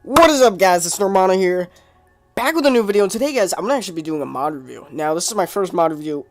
What is up, guys? It's Normano here, back with a new video. And today, guys, I'm gonna actually be doing a mod review. Now, this is my first mod review,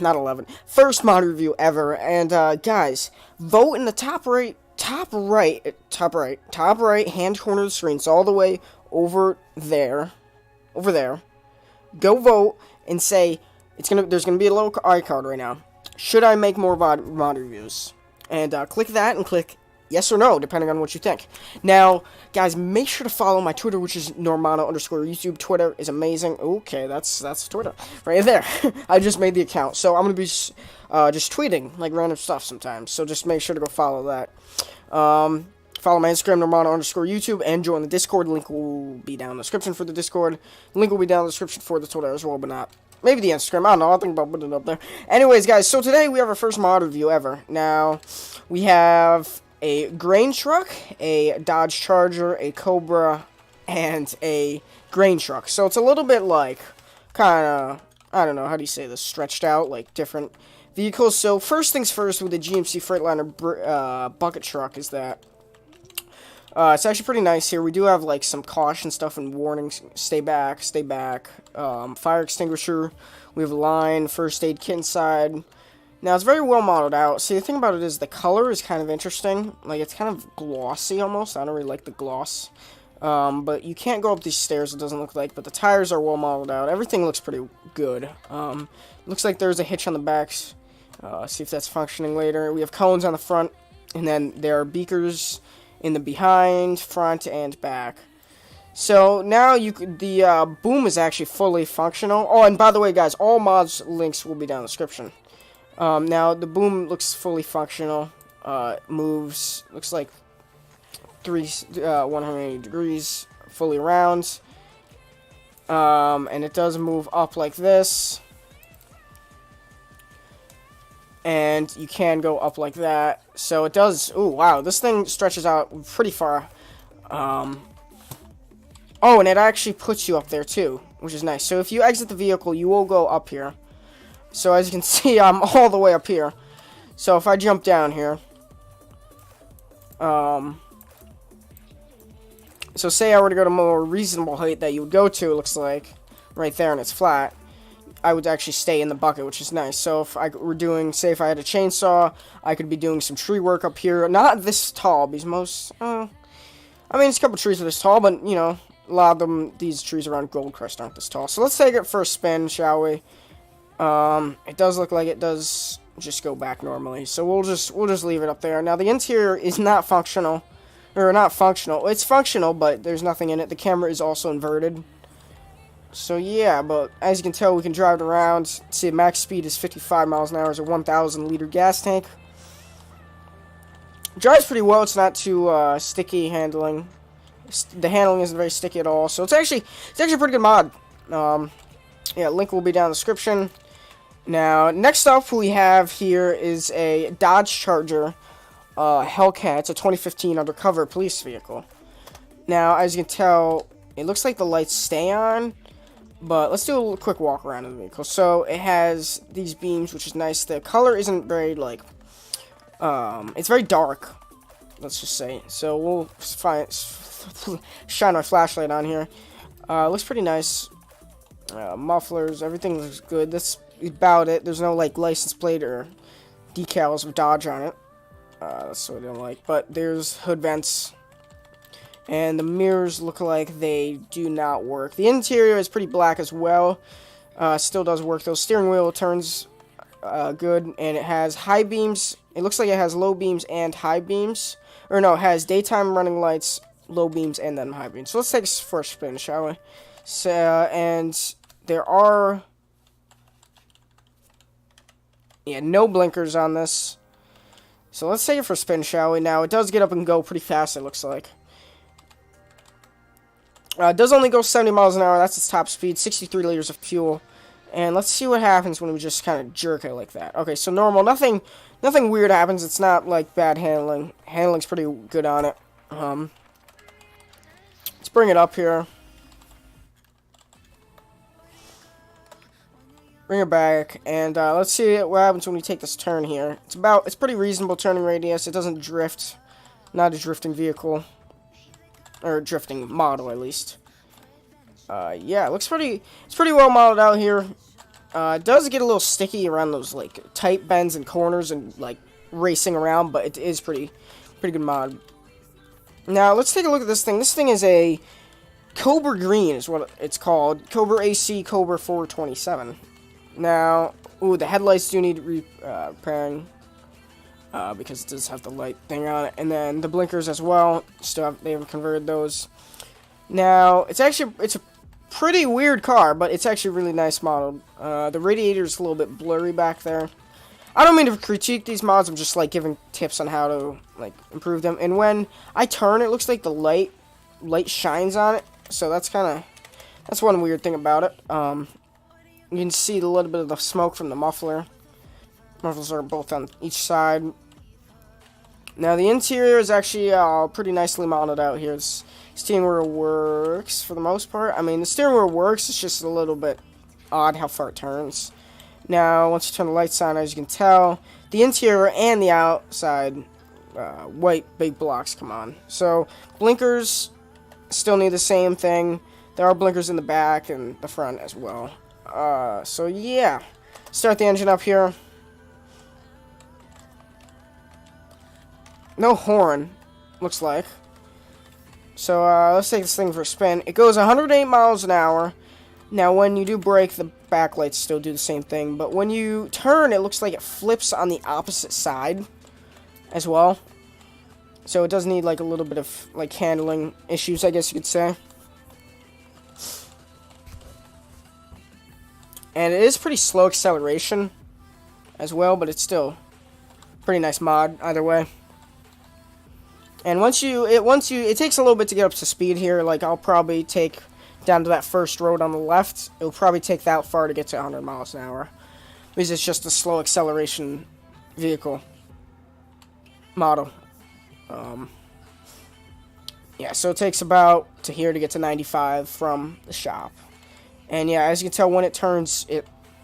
not 11, first mod review ever. And guys, vote in the top right hand corner of the screen. So all the way over there. Go vote and say there's gonna be a little iCard right now. Should I make more mod reviews? And click that and click yes or no, depending on what you think. Now, guys, make sure to follow my Twitter, which is Normano_YouTube. Twitter is amazing. Okay, that's Twitter right there. I just made the account, so I'm gonna be just tweeting like random stuff sometimes. So just make sure to go follow that. Follow my Instagram, Normano_YouTube, and join the Discord. Link will be down in the description for the Discord. Link will be down in the description for the Twitter as well, but not. Maybe the Instagram. I don't know. I'll think about putting it up there. Anyways, guys, so today we have our first mod review ever. Now, we have a grain truck, a Dodge Charger, a Cobra, and a grain truck. So it's a little bit like, kind of, I don't know, how do you say this, stretched out, like different vehicles. So first things first with the GMC Freightliner bucket truck is that it's actually pretty nice here. We do have like some caution stuff and warnings. Stay back, stay back. Fire extinguisher. We have a line, first aid kit inside. Now, it's very well modeled out. See, the thing about it is the color is kind of interesting. Like, it's kind of glossy almost. I don't really like the gloss. But you can't go up these stairs, it doesn't look like. But the tires are well modeled out. Everything looks pretty good. Looks like there's a hitch on the backs. See if that's functioning later. We have cones on the front. And then there are beakers in the behind, front, and back. So, now the boom is actually fully functional. Oh, and by the way, guys, all mods links will be down in the description. Now, the boom looks fully functional, moves, looks like 180 degrees, fully around, and it does move up like this, and you can go up like that, so it does, ooh, wow, this thing stretches out pretty far, oh, and it actually puts you up there too, which is nice. So if you exit the vehicle, you will go up here. So as you can see, I'm all the way up here. So if I jump down here, so say I were to go to a more reasonable height that you would go to, it looks like, right there, and it's flat, I would actually stay in the bucket, which is nice. So if I were doing, say if I had a chainsaw, I could be doing some tree work up here. Not this tall, because most, I mean, it's a couple trees are this tall, but, you know, a lot of them, these trees around Goldcrest aren't this tall. So let's take it for a spin, shall we? It does look like it does just go back normally, so we'll just leave it up there. Now, the interior is not functional, or not functional. It's functional, but there's nothing in it. The camera is also inverted. So, yeah, but as you can tell, we can drive it around. See, max speed is 55 miles an hour. It's a 1,000-liter gas tank. Drives pretty well. It's not too, sticky handling. The handling isn't very sticky at all, so it's actually a pretty good mod. Yeah, link will be down in the description. Now, next up we have here is a Dodge Charger Hellcat. It's a 2015 undercover police vehicle. Now, as you can tell, it looks like the lights stay on, but let's do a quick walk around of the vehicle. So, it has these beams, which is nice. The color isn't very, like, it's very dark, let's just say. So, we'll shine our flashlight on here. Looks pretty nice. Mufflers, everything looks good. That's about it. There's no like license plate or decals of Dodge on it. That's what I don't like. But there's hood vents, and the mirrors look like they do not work. The interior is pretty black as well. Still does work though. Steering wheel turns good, and it has high beams. It looks like it has low beams and high beams. Or no, it has daytime running lights, low beams, and then high beams. So let's take a first spin, shall we? So, and there are, yeah, no blinkers on this. So let's take it for a spin, shall we? Now, it does get up and go pretty fast, it looks like. It does only go 70 miles an hour. That's its top speed, 63 liters of fuel. And let's see what happens when we just kind of jerk it like that. Okay, so normal. Nothing weird happens. It's not, like, bad handling. Handling's pretty good on it. Let's bring it up here. Bring it back, and let's see what happens when we take this turn here. It's pretty reasonable turning radius. It doesn't drift. Not a drifting vehicle. or drifting model at least. Yeah, it looks pretty. It's pretty well modeled out here. It does get a little sticky around those like tight bends and corners and like racing around, but it is pretty good mod. Now let's take a look at this thing. This thing is a Cobra Green, is what it's called. Cobra AC Cobra 427. Now, ooh, the headlights do need repairing. Because it does have the light thing on it, and then the blinkers as well. They haven't converted those. Now it's a pretty weird car, but it's actually really nice modeled. The radiator is a little bit blurry back there. I don't mean to critique these mods. I'm just like giving tips on how to like improve them. And when I turn, it looks like the light shines on it. So that's one weird thing about it. You can see a little bit of the smoke from the muffler. Mufflers are both on each side. Now the interior is actually pretty nicely modeled out here. The steering wheel works for the most part. I mean, the steering wheel works. It's just a little bit odd how far it turns. Now, once you turn the lights on, as you can tell, the interior and the outside white big blocks come on. So blinkers still need the same thing. There are blinkers in the back and the front as well. So yeah, start the engine up here. No horn, looks like. So, let's take this thing for a spin. It goes 108 miles an hour. Now, when you do brake, the backlights still do the same thing. But when you turn, it looks like it flips on the opposite side as well. So, it does need, like, a little bit of, like, handling issues, I guess you could say. And it is pretty slow acceleration as well, but it's still pretty nice mod either way. And it takes a little bit to get up to speed here. Like, I'll probably take down to that first road on the left. It'll probably take that far to get to 100 miles an hour. Because it's just a slow acceleration vehicle model. Yeah, so it takes about to here to get to 95 from the shop. And yeah, as you can tell, when it turns,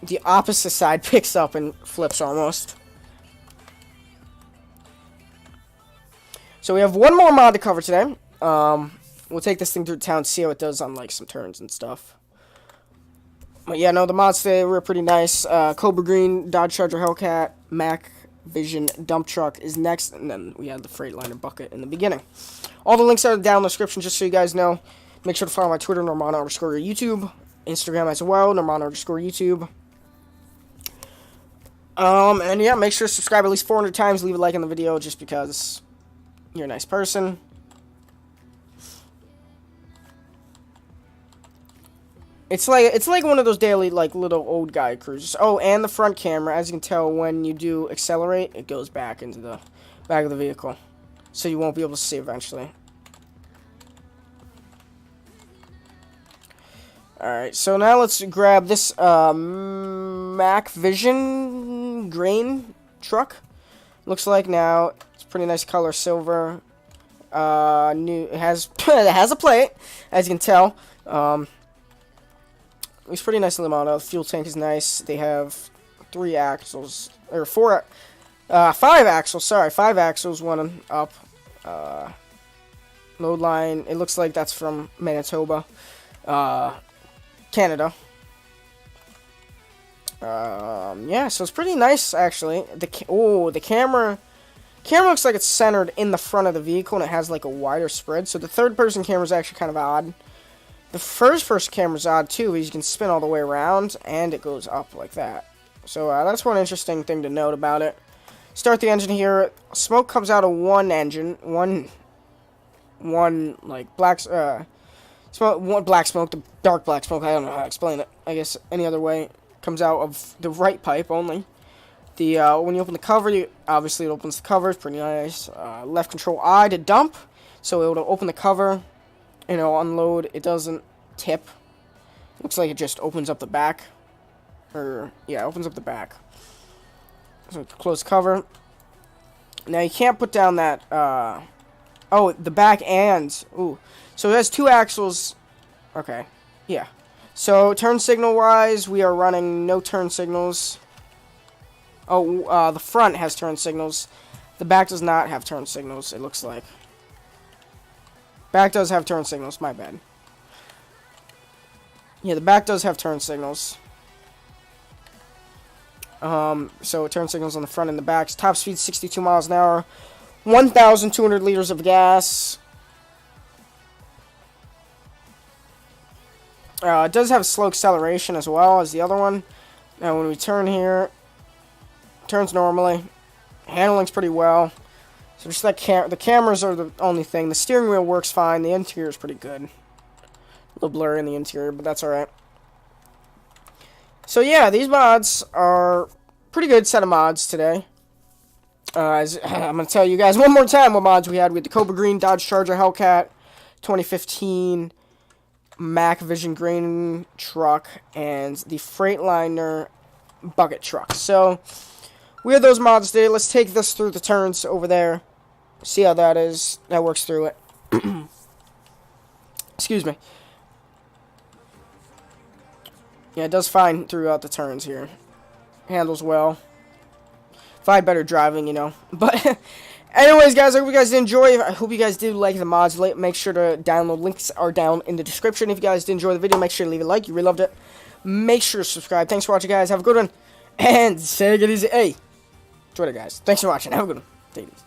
the opposite side picks up and flips almost. So we have one more mod to cover today. We'll take this thing through town, see how it does on like some turns and stuff. But yeah, no, the mods today were pretty nice. Cobra Green, Dodge Charger Hellcat, Mac Vision dump truck is next, and then we had the Freightliner bucket in the beginning. All the links are down in the description, just so you guys know. Make sure to follow my Twitter, Normano_YouTube, Instagram as well, Normano_YouTube. And yeah, make sure to subscribe at least 400 times. Leave a like on the video, just because you're a nice person. It's like one of those daily like little old guy cruisers. Oh, and the front camera, as you can tell, when you do accelerate, it goes back into the back of the vehicle, so you won't be able to see eventually. Alright, so now let's grab this Mac Vision grain truck. Looks like now it's pretty nice color, silver. It has it has a plate, as you can tell. It's pretty nicely modeled. The fuel tank is nice. They have 5 axles. Sorry, 5 axles, one up. Load line. It looks like that's from Manitoba, Canada. Yeah, so it's pretty nice actually. The camera looks like it's centered in the front of the vehicle, and it has like a wider spread. So the third-person camera is actually kind of odd. The first-person camera is odd too, because you can spin all the way around, and it goes up like that. So that's one interesting thing to note about it. Start the engine here. Smoke comes out of one engine, one like black smoke, black smoke, the dark black smoke. I don't know how to explain it. I guess any other way. Comes out of the right pipe only. The when you open the cover, obviously it opens the cover. It's pretty nice. Left control I to dump, so it will open the cover, and it'll unload. It doesn't tip. Looks like it just opens up the back. Opens up the back. So close the cover. Now you can't put down that. The back and so it has 2 axles. Okay, yeah. So turn signal wise, we are running no turn signals. The front has turn signals. The back does not have turn signals, it looks like. Back does have turn signals, my bad. Yeah, the back does have turn signals. So turn signals on the front and the back. Top speed 62 miles an hour. 1,200 liters of gas. It does have slow acceleration as well as the other one. Now when we turn here, turns normally. Handling's pretty well. So just like the cameras are the only thing. The steering wheel works fine. The interior is pretty good. A little blurry in the interior, but that's alright. So yeah, these mods are pretty good set of mods today. I'm going to tell you guys one more time what mods we had. We had the Cobra Green Dodge Charger Hellcat 2015 Mac Vision Green truck and the Freightliner bucket truck. So we have those mods today. Let's take this through the turns over there. See how that is. That works through it. Excuse me. Yeah, it does fine throughout the turns here. Handles well. If I had better driving, you know. But anyways, guys, I hope you guys did enjoy. I hope you guys did like the mods. Make sure to download. Links are down in the description. If you guys did enjoy the video, make sure to leave a like. You really loved it. Make sure to subscribe. Thanks for watching, guys. Have a good one. And take it easy. Hey, Twitter, guys. Thanks for watching. Have a good one. Take it easy.